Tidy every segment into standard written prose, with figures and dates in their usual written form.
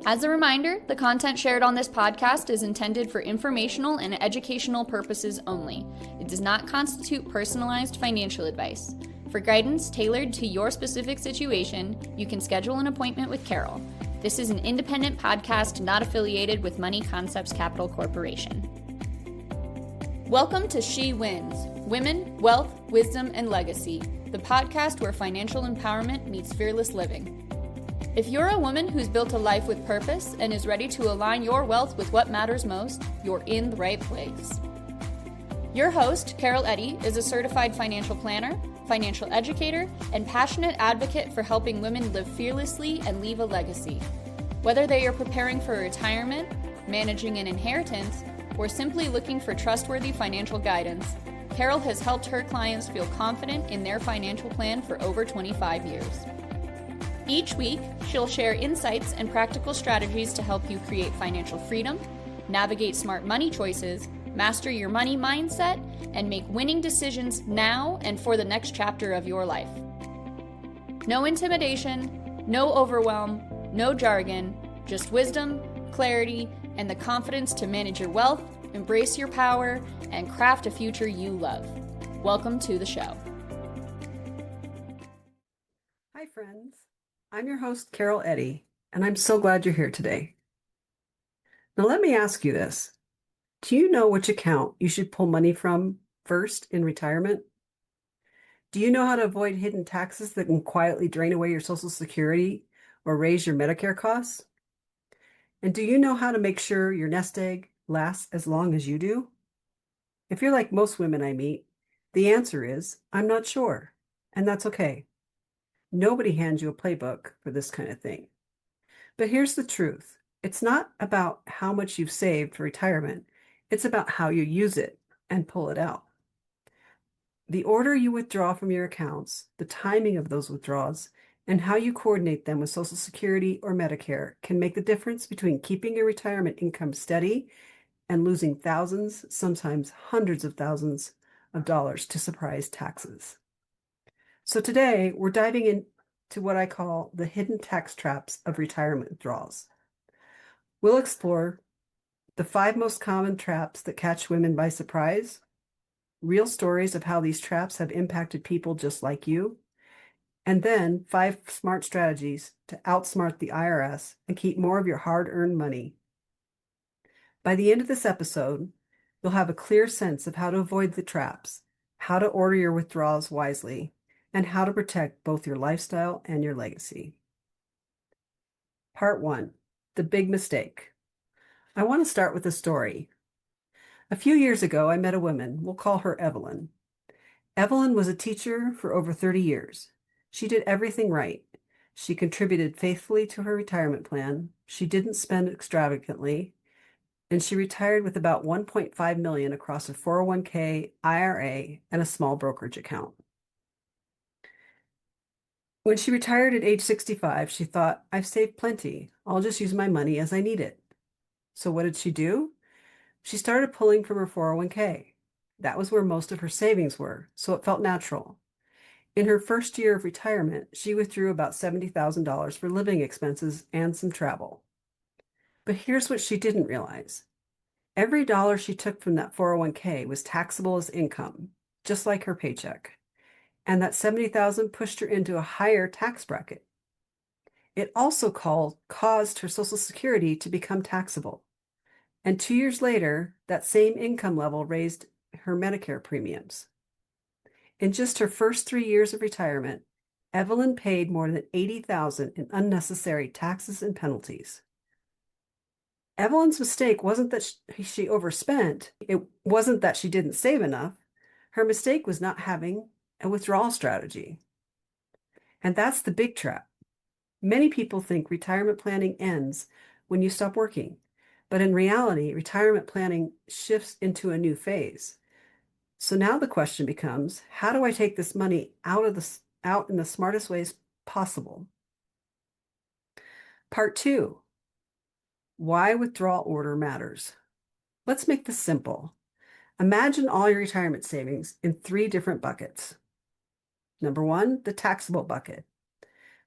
As a reminder, the content shared on this podcast is intended for informational and educational purposes only. It does not constitute personalized financial advice. For guidance tailored to your specific situation, you can schedule an appointment with Carol. This is an independent podcast not affiliated with Money Concepts Capital Corporation. Welcome to She Wins: Women, Wealth, Wisdom, and Legacy, the podcast where financial empowerment meets fearless living. If you're a woman who's built a life with purpose and is ready to align your wealth with what matters most, you're in the right place. Your host, Carol Eddy, is a certified financial planner, financial educator, and passionate advocate for helping women live fearlessly and leave a legacy. Whether they are preparing for retirement, managing an inheritance, or simply looking for trustworthy financial guidance, Carol has helped her clients feel confident in their financial plan for over 25 years. Each week, she'll share insights and practical strategies to help you create financial freedom, navigate smart money choices, master your money mindset, and make winning decisions now and for the next chapter of your life. No intimidation, no overwhelm, no jargon, just wisdom, clarity, and the confidence to manage your wealth, embrace your power, and craft a future you love. Welcome to the show. Hi, friends. I'm your host, Carol Eddy, and I'm so glad you're here today. Now, let me ask you this. Do you know which account you should pull money from first in retirement? Do you know how to avoid hidden taxes that can quietly drain away your Social Security or raise your Medicare costs? And do you know how to make sure your nest egg lasts as long as you do? If you're like most women I meet, the answer is, I'm not sure, and that's okay. Nobody hands you a playbook for this kind of thing. But here's the truth. It's not about how much you've saved for retirement. It's about how you use it and pull it out. The order you withdraw from your accounts, the timing of those withdrawals, and how you coordinate them with Social Security or Medicare can make the difference between keeping your retirement income steady and losing thousands, sometimes hundreds of thousands of dollars to surprise taxes. So today, we're diving into what I call the hidden tax traps of retirement withdrawals. We'll explore the 5 most common traps that catch women by surprise, real stories of how these traps have impacted people just like you, and then 5 smart strategies to outsmart the IRS and keep more of your hard-earned money. By the end of this episode, you'll have a clear sense of how to avoid the traps, how to order your withdrawals wisely, and how to protect both your lifestyle and your legacy. Part 1, the big mistake. I want to start with a story. A few years ago, I met a woman. We'll call her Evelyn. Evelyn was a teacher for over 30 years. She did everything right. She contributed faithfully to her retirement plan. She didn't spend extravagantly, and she retired with about $1.5 million across a 401k, IRA, and a small brokerage account. When she retired at age 65, she thought, I've saved plenty. I'll just use my money as I need it. So what did she do? She started pulling from her 401k. That was where most of her savings were, so it felt natural. In her first year of retirement, she withdrew about $70,000 for living expenses and some travel. But here's what she didn't realize. Every dollar she took from that 401k was taxable as income, just like her paycheck. And that $70,000 pushed her into a higher tax bracket. It also caused her Social Security to become taxable. And 2 years later, that same income level raised her Medicare premiums. In just her first 3 years of retirement, Evelyn paid more than $80,000 in unnecessary taxes and penalties. Evelyn's mistake wasn't that she overspent. It wasn't that she didn't save enough. Her mistake was not having a withdrawal strategy. And that's the big trap. Many people think retirement planning ends when you stop working, but in reality, retirement planning shifts into a new phase. So now the question becomes, how do I take this money out in the smartest ways possible? Part 2, why withdrawal order matters. Let's make this simple. Imagine all your retirement savings in 3 different buckets. Number 1, the taxable bucket.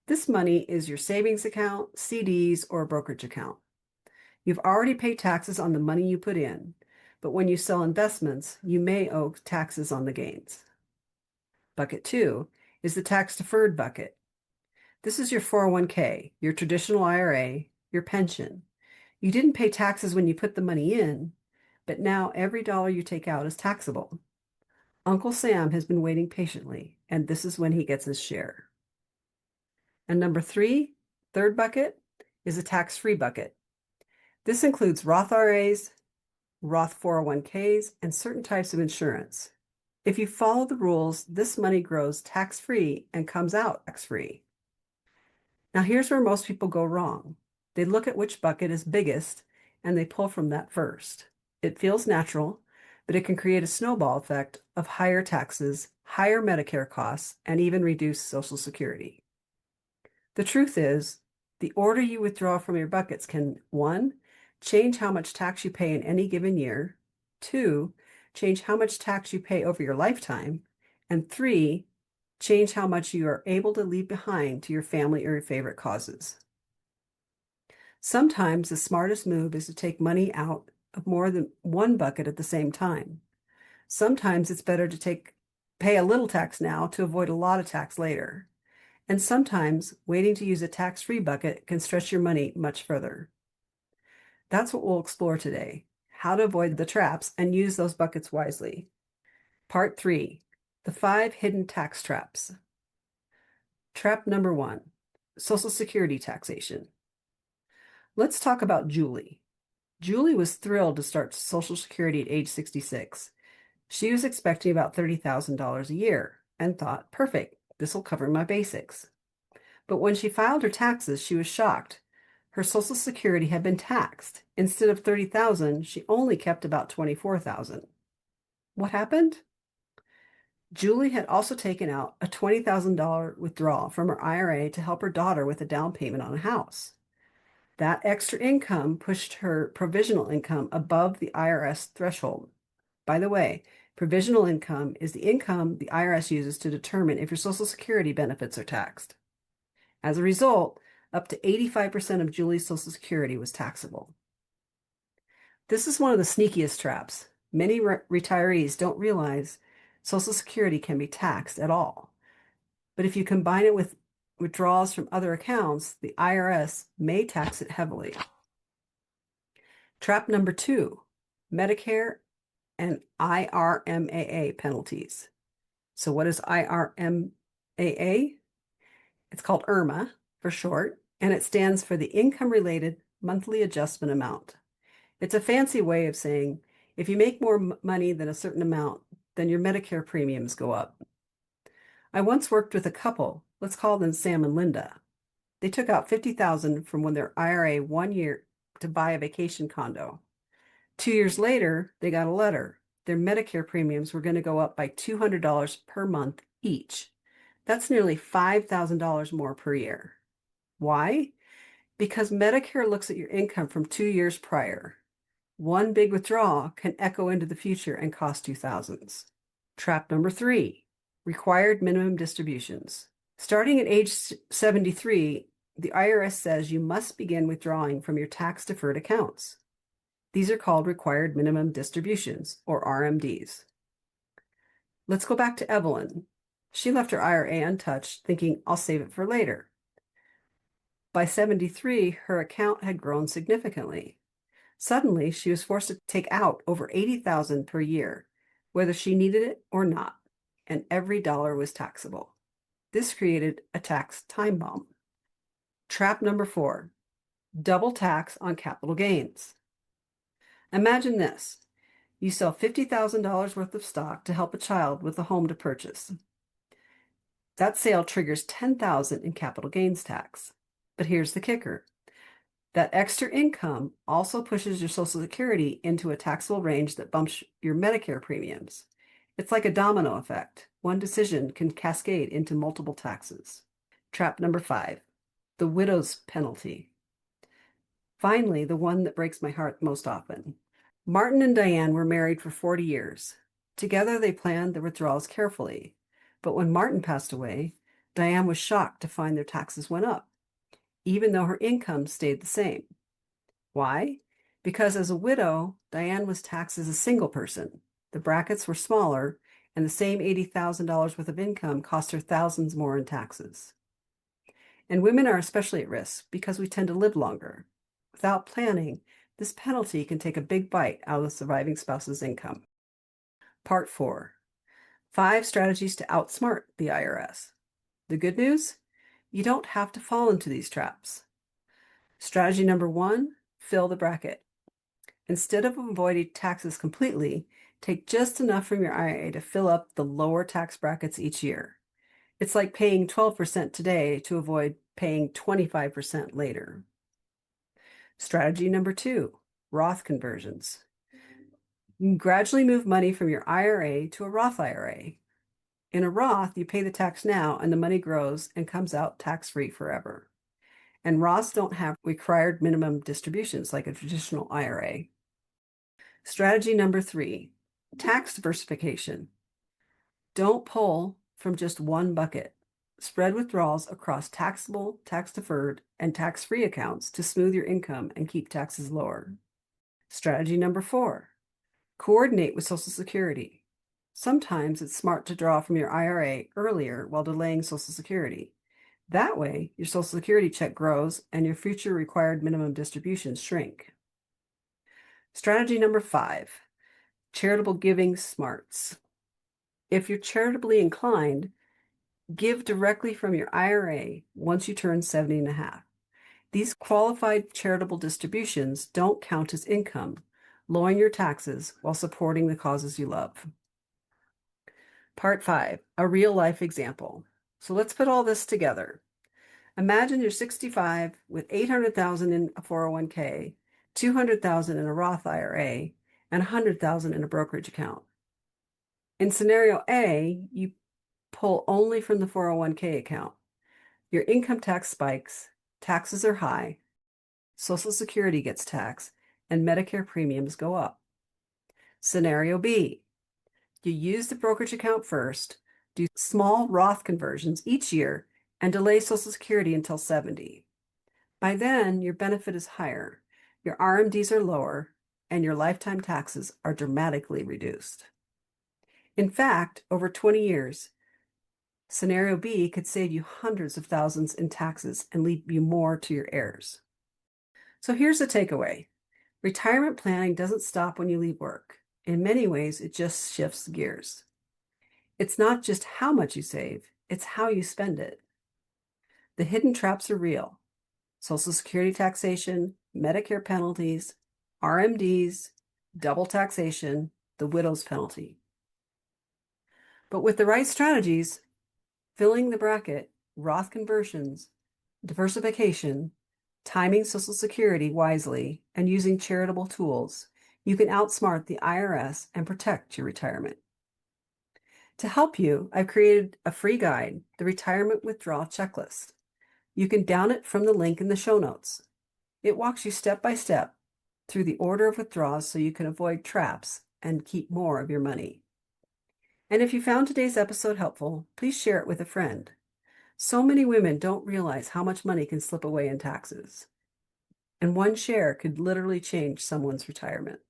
This money is your savings account, CDs, or a brokerage account. You've already paid taxes on the money you put in, but when you sell investments, you may owe taxes on the gains. Bucket 2 is the tax-deferred bucket. This is your 401k, your traditional IRA, your pension. You didn't pay taxes when you put the money in, but now every dollar you take out is taxable. Uncle Sam has been waiting patiently, and this is when he gets his share. And number 3, third bucket, is a tax-free bucket. This includes Roth IRAs, Roth 401ks, and certain types of insurance. If you follow the rules, this money grows tax-free and comes out tax-free. Now here's where most people go wrong. They look at which bucket is biggest and they pull from that first. It feels natural, but it can create a snowball effect of higher taxes, higher Medicare costs, and even reduced Social Security. The truth is, the order you withdraw from your buckets can 1, change how much tax you pay in any given year, 2, change how much tax you pay over your lifetime, and 3, change how much you are able to leave behind to your family or your favorite causes. Sometimes the smartest move is to take money out of more than one bucket at the same time. Sometimes it's better to pay a little tax now to avoid a lot of tax later. And sometimes waiting to use a tax-free bucket can stretch your money much further. That's what we'll explore today, how to avoid the traps and use those buckets wisely. Part 3, the 5 hidden tax traps. Trap number 1, Social Security taxation. Let's talk about Julie. Julie was thrilled to start Social Security at age 66. She was expecting about $30,000 a year and thought, perfect, this will cover my basics. But when she filed her taxes, she was shocked. Her Social Security had been taxed. Instead of $30,000, she only kept about $24,000. What happened? Julie had also taken out a $20,000 withdrawal from her IRA to help her daughter with a down payment on a house. That extra income pushed her provisional income above the IRS threshold. By the way, provisional income is the income the IRS uses to determine if your Social Security benefits are taxed. As a result, up to 85% of Julie's Social Security was taxable. This is one of the sneakiest traps. Many retirees don't realize Social Security can be taxed at all. But if you combine it with withdrawals from other accounts, the IRS may tax it heavily. Trap number 2, Medicare and IRMAA penalties. So what is IRMAA? It's called IRMA for short, and it stands for the Income-Related Monthly Adjustment Amount. It's a fancy way of saying if you make more money than a certain amount, then your Medicare premiums go up. I once worked with a couple, let's call them Sam and Linda. They took out $50,000 from their IRA 1 year to buy a vacation condo. 2 years later, they got a letter. Their Medicare premiums were going to go up by $200 per month each. That's nearly $5,000 more per year. Why? Because Medicare looks at your income from 2 years prior. One big withdrawal can echo into the future and cost you thousands. Trap number 3, required minimum distributions. Starting at age 73, the IRS says you must begin withdrawing from your tax-deferred accounts. These are called required minimum distributions, or RMDs. Let's go back to Evelyn. She left her IRA untouched, thinking, I'll save it for later. By 73, her account had grown significantly. Suddenly, she was forced to take out over $80,000 per year, whether she needed it or not, and every dollar was taxable. This created a tax time bomb. Trap number 4, double tax on capital gains. Imagine this. You sell $50,000 worth of stock to help a child with a home to purchase. That sale triggers $10,000 in capital gains tax. But here's the kicker. That extra income also pushes your Social Security into a taxable range that bumps your Medicare premiums. It's like a domino effect. One decision can cascade into multiple taxes. Trap number 5, the widow's penalty. Finally, the one that breaks my heart most often. Martin and Diane were married for 40 years. Together, they planned the withdrawals carefully. But when Martin passed away, Diane was shocked to find their taxes went up, even though her income stayed the same. Why? Because as a widow, Diane was taxed as a single person. The brackets were smaller, and the same $80,000 worth of income cost her thousands more in taxes. And women are especially at risk because we tend to live longer. Without planning, this penalty can take a big bite out of the surviving spouse's income. Part 4. 5 strategies to outsmart the IRS. The good news? You don't have to fall into these traps. Strategy number 1, fill the bracket. Instead of avoiding taxes completely, take just enough from your IRA to fill up the lower tax brackets each year. It's like paying 12% today to avoid paying 25% later. Strategy number 2, Roth conversions. You can gradually move money from your IRA to a Roth IRA. In a Roth, you pay the tax now and the money grows and comes out tax-free forever. And Roths don't have required minimum distributions like a traditional IRA. Strategy number 3, tax diversification. Don't pull from just one bucket. Spread withdrawals across taxable, tax-deferred, and tax-free accounts to smooth your income and keep taxes lower. Strategy number 4, coordinate with Social Security. Sometimes it's smart to draw from your IRA earlier while delaying Social Security. That way, your Social Security check grows and your future required minimum distributions shrink. Strategy number 5, charitable giving smarts. If you're charitably inclined, give directly from your IRA once you turn 70 and a half. These qualified charitable distributions don't count as income, lowering your taxes while supporting the causes you love. Part 5, a real-life example. So let's put all this together. Imagine you're 65 with $800,000 in a 401k, $200,000 in a Roth IRA, and $100,000 in a brokerage account. In scenario A, you pull only from the 401k account. Your income tax spikes, taxes are high, Social Security gets taxed, and Medicare premiums go up. Scenario B, you use the brokerage account first, do small Roth conversions each year, and delay Social Security until 70. By then, your benefit is higher, your RMDs are lower, and your lifetime taxes are dramatically reduced. In fact, over 20 years, Scenario B could save you hundreds of thousands in taxes and leave you more to your heirs. So here's the takeaway. Retirement planning doesn't stop when you leave work. In many ways, it just shifts gears. It's not just how much you save, it's how you spend it. The hidden traps are real. Social Security taxation, Medicare penalties, RMDs, double taxation, the widow's penalty. But with the right strategies, filling the bracket, Roth conversions, diversification, timing Social Security wisely, and using charitable tools, you can outsmart the IRS and protect your retirement. To help you, I've created a free guide, the Retirement Withdrawal Checklist. You can download it from the link in the show notes. It walks you step by step through the order of withdrawals so you can avoid traps and keep more of your money. And if you found today's episode helpful, please share it with a friend. So many women don't realize how much money can slip away in taxes. And one share could literally change someone's retirement.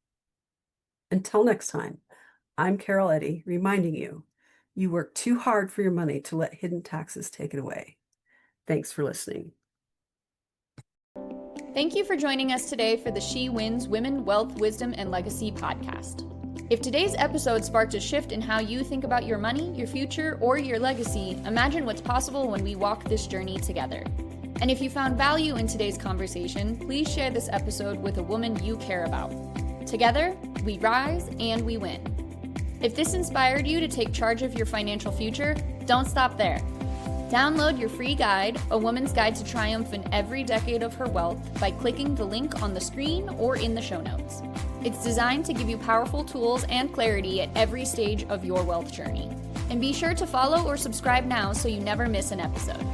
Until next time, I'm Carol Eddy, reminding you, you work too hard for your money to let hidden taxes take it away. Thanks for listening. Thank you for joining us today for the She Wins Women, Wealth, Wisdom, and Legacy podcast. If today's episode sparked a shift in how you think about your money, your future, or your legacy, imagine what's possible when we walk this journey together. And if you found value in today's conversation, please share this episode with a woman you care about. Together, we rise and we win. If this inspired you to take charge of your financial future, don't stop there. Download your free guide, A Woman's Guide to Triumph in Every Decade of Her Wealth, by clicking the link on the screen or in the show notes. It's designed to give you powerful tools and clarity at every stage of your wealth journey. And be sure to follow or subscribe now so you never miss an episode.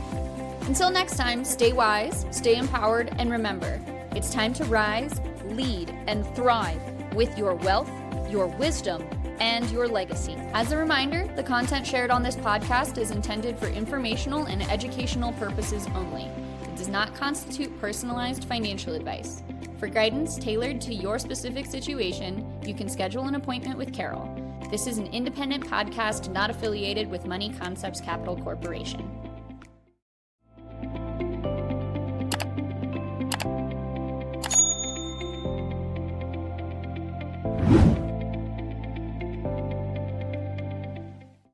Until next time, stay wise, stay empowered, and remember, it's time to rise, lead, and thrive with your wealth, your wisdom, and your legacy. As a reminder, the content shared on this podcast is intended for informational and educational purposes only. It does not constitute personalized financial advice. For guidance tailored to your specific situation, you can schedule an appointment with Carol. This is an independent podcast not affiliated with Money Concepts Capital Corporation.